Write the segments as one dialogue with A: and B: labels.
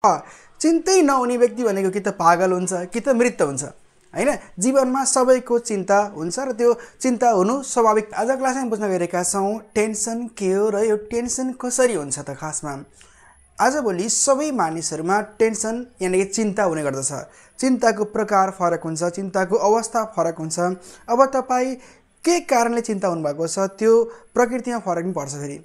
A: चिन्तै नहुने व्यक्ति भनेको कि त पागल हुन्छ कि त मृत हुन्छ हैन। जीवनमा सबैको चिन्ता हुन्छ र त्यो चिन्ता हुनु स्वाभाविक। आज क्लासमा बुझ्न गइरहेका छौँ टेन्सन के हो र यो टेन्सन कसरी हुन्छ त। खासमा आजभोलि सबै मानिसहरूमा टेन्सन यानि कि चिन्ता हुने गर्दछ। चिन्ताको प्रकार फरक हुन्छ, चिन्ताको अवस्था फरक हुन्छ। अब तपाईँ के कारणले चिन्ता हुनुभएको छ त्यो प्रकृतिमा फरक पनि पर्छ। फेरि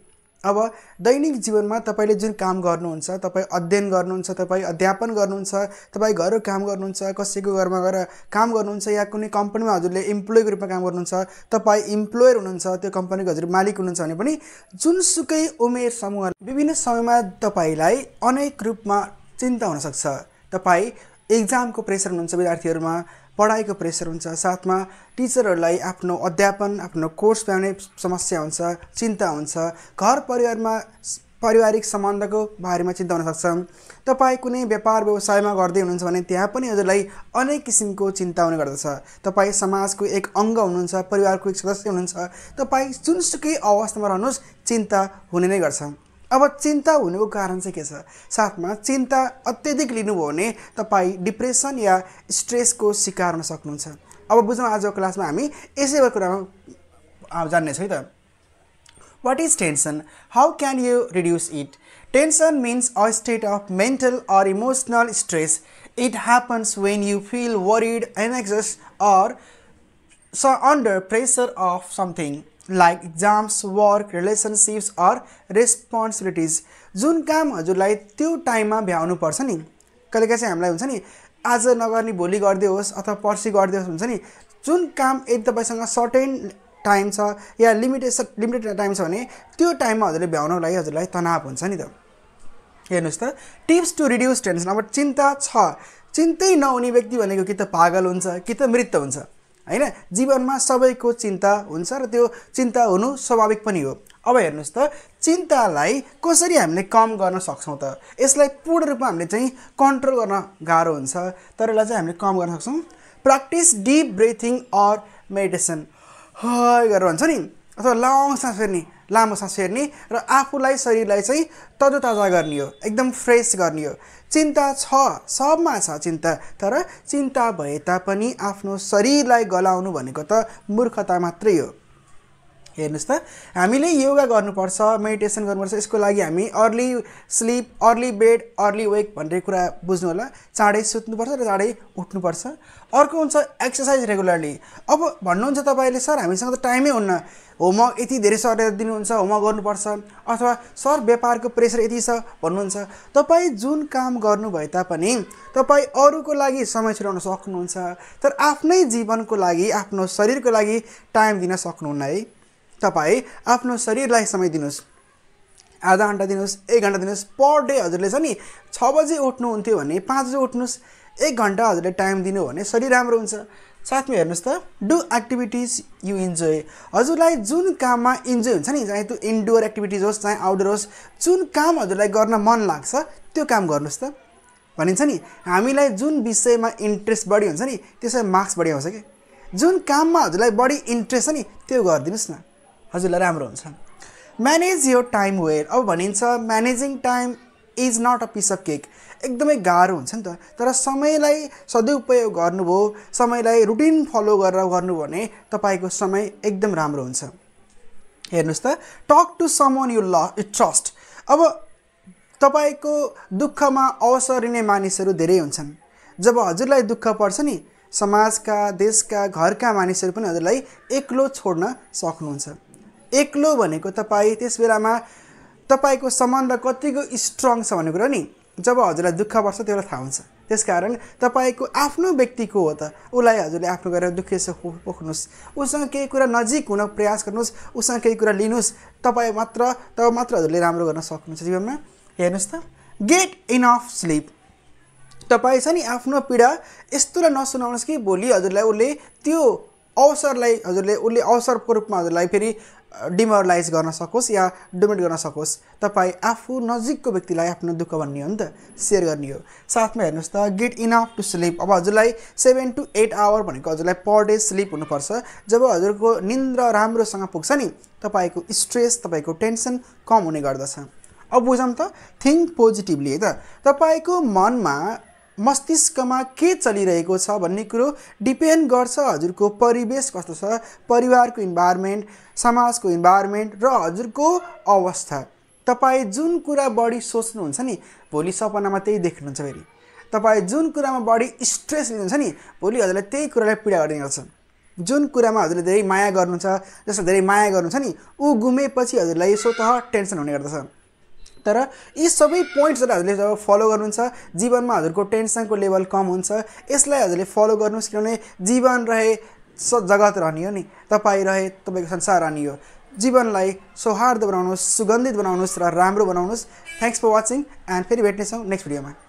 A: अब दैनिक जीवनमा तपाईँले जुन काम गर्नुहुन्छ, तपाईँ अध्ययन गर्नुहुन्छ, तपाईँ अध्यापन गर्नुहुन्छ, तपाईँ घरको काम गर्नुहुन्छ, कसैको घरमा गएर काम गर्नुहुन्छ, या कुनै कम्पनीमा हजुरले इम्प्लोइको रूपमा काम गर्नुहुन्छ, तपाईँ इम्प्लोयर हुनुहुन्छ, त्यो कम्पनीको हजुर मालिक हुनुहुन्छ भने पनि जुनसुकै उमेर समूह विभिन्न समयमा तपाईँलाई अनेक रूपमा चिन्ता हुनसक्छ। तपाईँ एक्जामको प्रेसर हुनुहुन्छ, विद्यार्थीहरूमा पढाइको प्रेसर हुन्छ, साथमा टिचरहरूलाई आफ्नो अध्यापन आफ्नो कोर्स पाउने समस्या हुन्छ, चिन्ता हुन्छ। घर परिवारमा पारिवारिक सम्बन्धको बारेमा चिन्ता हुनसक्छ। तपाईँ कुनै व्यापार व्यवसायमा गर्दै हुनुहुन्छ भने त्यहाँ पनि हजुरलाई अनेक किसिमको चिन्ता हुने गर्दछ। तपाईँ समाजको एक अङ्ग हुनुहुन्छ, परिवारको एक सदस्य हुनुहुन्छ, तपाईँ जुनसुकै अवस्थामा रहनुहोस् चिन्ता हुने नै गर्छ। अब चिन्ता हुनुको कारण चाहिँ के छ? साथमा चिन्ता अत्यधिक लिनुभयो भने तपाईँ डिप्रेसन या स्ट्रेसको शिकार हुन सक्नुहुन्छ। अब बुझौँ आजको क्लासमा हामी यसै कुरामा जान्नेछौँ त। What is tension? How can you reduce it? Tension means a state of mental or emotional stress. It happens when you feel worried, anxious, or under pressure of something like exams, work, relationships, or responsibilities. जुन काम हजुरलाई त्यो टाइममा भ्याउनु पर्छ नि, कहिलेकाहीँ चाहिँ हामीलाई हुन्छ नि आज नगर्ने भोलि गर्दै होस् अथवा पर्सि गर्दै होस् हुन्छ नि। जुन काम यदि तपाईँसँग सर्टेन टाइम छ या लिमिटेड टाइम छ भने त्यो टाइममा हजुरले भ्याउनको लागि हजुरलाई तनाव हुन्छ नि त। हेर्नुहोस् त, टिप्स टु रिड्युस टेन्सन। अब चिन्ता छ, चिन्तै नहुने व्यक्ति भनेको कि त पागल हुन्छ कि त मृत हुन्छ हैन। जीवनमा सबैको चिन्ता हुन्छ र त्यो चिन्ता हुनु स्वाभाविक पनि हो। अब हेर्नुहोस् त, चिन्तालाई कसरी हामीले कम गर्न सक्छौँ त? यसलाई पूर्ण रूपमा हामीले चाहिँ कन्ट्रोल गर्न गाह्रो हुन्छ, तर यसलाई चाहिँ हामीले कम गर्न सक्छौँ। Practice deep breathing or meditation. हाय गरेर हुन्छ नि, अथवा लामो सास फेर्ने र आफूलाई शरीरलाई चाहिँ तरोताजा गर्ने हो, एकदम फ्रेस गर्ने हो। चिन्ता छ, सबमा छ चिन्ता, तर चिन्ता भए तापनि आफ्नो शरीरलाई गलाउनु भनेको त मूर्खता मात्रै हो। हेर्नुहोस् त, हामीले योगा गर्नुपर्छ, मेडिटेसन गर्नुपर्छ। यसको लागि हामी early sleep, early bed, early wake भन्ने कुरा बुझ्नु होला। चाँडै सुत्नुपर्छ र चाँडै उठ्नुपर्छ। अर्को हुन्छ एक्सर्साइज रेगुलरली। अब भन्नुहुन्छ तपाईँले सर हामीसँग त टाइमै हुन्न, होमवर्क यति धेरै सर दिनुहुन्छ, होमवर्क गर्नुपर्छ, अथवा सर व्यापारको प्रेसर यति छ भन्नुहुन्छ। तपाईँ जुन काम गर्नु भए तापनि तपाईँ अरूको लागि समय छिराउन सक्नुहुन्छ, तर आफ्नै जीवनको लागि आफ्नो शरीरको लागि टाइम दिन सक्नुहुन्न है। तपाईँ आफ्नो शरीरलाई समय दिनुहोस्, आधा घन्टा दिनुहोस्, 1 घन्टा दिनुहोस्। पर डे हजुरले छ नि 6 बजे उठ्नुहुन्थ्यो भने 5 बजे उठ्नुहोस्। 1 घन्टा हजुरले टाइम दिनु भने शरीर राम्रो हुन्छ। साथमा हेर्नुहोस् त, डु एक्टिभिटिज यु इन्जोय। हजुरलाई जुन काममा इन्जोय हुन्छ नि, चाहे त्यो इन्डोर एक्टिभिटिज होस् चाहे आउटडोर होस्, जुन काम हजुरलाई गर्न मन लाग्छ त्यो काम गर्नुहोस् त। भनिन्छ नि हामीलाई जुन विषयमा इन्ट्रेस्ट बढी हुन्छ नि त्यसमा मार्क्स बढी आउँछ कि। जुन काममा हजुरलाई बढी इन्ट्रेस्ट छ नि त्यो गरिदिनुहोस् न, हजुरलाई राम्रो हुन्छ। Manage your time well. अब भनिन्छ managing time is not a piece of cake. एकदमै गाह्रो हुन्छ नि त, तर समयलाई सदुपयोग गर्नुभयो, समयलाई रुटिन फलो गरेर गर्नुभयो भने तपाईँको समय एकदम राम्रो हुन्छ। हेर्नुहोस् त, talk to someone you trust. अब तपाईँको दुःखमा अवसर लिने मानिसहरू धेरै हुन्छन्। जब हजुरलाई दुःख पर्छ नि, समाजका, देशका, घरका मानिसहरू पनि हजुरलाई एक्लो छोड्न सक्नुहुन्छ। एक्लो भनेको तपाईँ त्यस बेलामा तपाईँको सम्बन्ध कतिको स्ट्रङ छ भन्ने कुरा नि जब हजुरलाई दुःख पर्छ त्यो बेला थाहा हुन्छ। त्यसकारण तपाईँको आफ्नो व्यक्तिको हो त, उसलाई हजुरले आफ्नो गरेर दुःखेस पोख्नुहोस्, उसँग केही कुरा नजिक हुन प्रयास गर्नुहोस्, उसँग केही कुरा लिनुहोस्। तब मात्र हजुरले राम्रो गर्न सक्नुहुन्छ जीवनमा। हेर्नुहोस् त, गेट इनफ स्लिप। तपाईँ छ नि आफ्नो पीडा यस्तोलाई नसुनाउनुहोस् कि भोलि हजुरलाई उसले त्यो अवसरलाई उसले अवसरको रूपमा हजुरलाई फेरि डिमोरलाइज गर्न सकोस् या डोमिनेट गर्न सकोस्। तपाईँ आफू नजिकको व्यक्तिलाई आफ्नो दुःख भन्ने हो नि त, सेयर गर्ने हो। साथमा हेर्नुहोस् त, गेट इनफ टु स्लिप। अब हजुरलाई 7 to 8 आवर भनेको हजुरलाई पर डे स्लिप हुनुपर्छ। जब हजुरको निन्द्रा राम्रोसँग पुग्छ नि तपाईँको स्ट्रेस, तपाईँको टेन्सन कम हुने गर्दछ। अब बुझौँ त थिङ्क पोजिटिभली है त तपाईँको मनमा मस्तिष्कमा के चलिरहेको छ भन्ने कुरो डिपेन्ड गर्छ हजुरको परिवेश कस्तो छ, परिवारको इन्भाइरोमेन्ट, समाजको इन्भाइरोमेन्ट र हजुरको अवस्था। तपाईँ जुन कुरा बढी सोच्नुहुन्छ नि भोलि सपनामा त्यही देख्नुहुन्छ। फेरि तपाईँ जुन कुरामा बढी स्ट्रेस लिनुहुन्छ नि भोलि हजुरलाई त्यही कुरालाई पीडा गर्ने गर्छ। जुन कुरामा हजुरले धेरै माया गर्नुहुन्छ, जसलाई धेरै माया गर्नुहुन्छ नि ऊ गुमेपछि हजुरलाई स्वतः टेन्सन हुने गर्दछ। तर यी सबै पोइन्ट्सहरू हजुरले जब फलो गर्नुहुन्छ जीवनमा हजुरको टेन्सनको लेभल कम हुन्छ। यसलाई हजुरले फलो गर्नुहोस् किनभने जीवन रहे जगत रहने हो नि, तपाईँ रहे तपाईँको संसार रहने हो। जीवनलाई सौहार्द बनाउनुहोस्, सुगन्धित बनाउनुहोस् र राम्रो बनाउनुहोस्। थ्याङ्क्स फर वाचिङ एन्ड फेरि भेट्नेछौँ नेक्स्ट भिडियोमा।